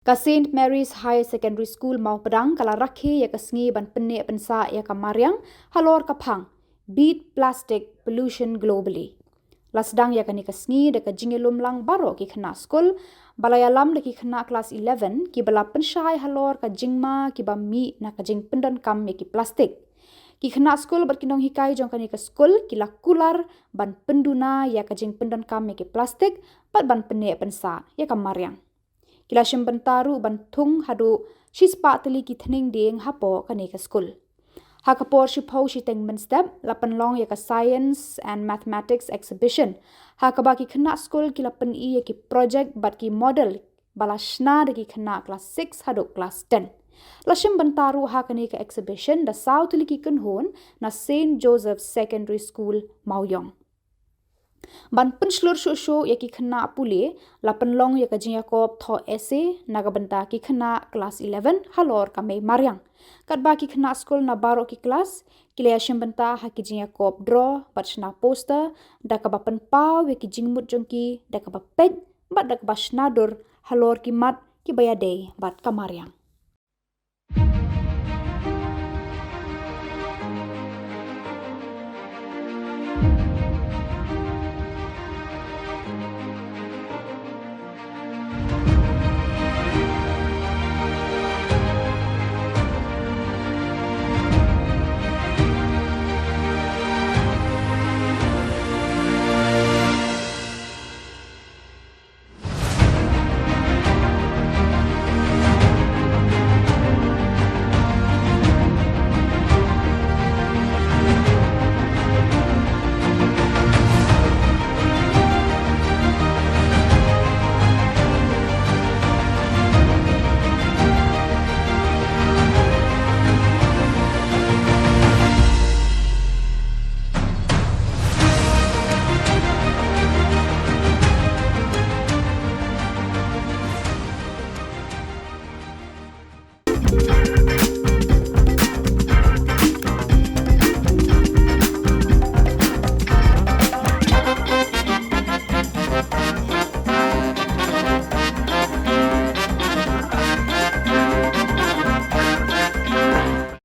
Ka St. Mary's High Secondary School Mawpdang kala rakhi ya kasngi ban penne pensa ya kamariang halor kapang beat plastic pollution globally. Lasdang ya kani kasngi de ka jingelum lang baro ki khna school balayalam de ki khna class 11 ki bala pensyai halor ka jingma ki ba mi na ka jing pendan kam ya ki plastik. Ki khna school bat ki Nonghikai jong kani ka school ki lakular ban penduna ya ka jing pendan kam ya ki plastik pat ban penne pensa ya kamariang. Kila bentaru ban Thung hadu shispa Tylli ki Thning Dieng hapo kani ka school. Ha Khubor Teng step lapan long ya ka science and mathematics exhibition. Ha ba ki khna school ki lapan ya ki project bat ki model balashna de ki khna class 6 hadu class 10. Lashim bentaru ha kani ka exhibition da South Tylli ki kunhon na St. Joseph Secondary School Mawyong. Ban penslur show ya ki khna pule lapan long ya ka Jacob tho essay naga benta ki khna class 11 halor ka me mariang kat ba ki khna school na baro ki class kilya benta ha ki Jacob draw batna poster da ka ba pen pau ya ki jingmut jongki da ka ba pej bat da ka ba shnadur halor ki mat ki bayade bat ka mariang.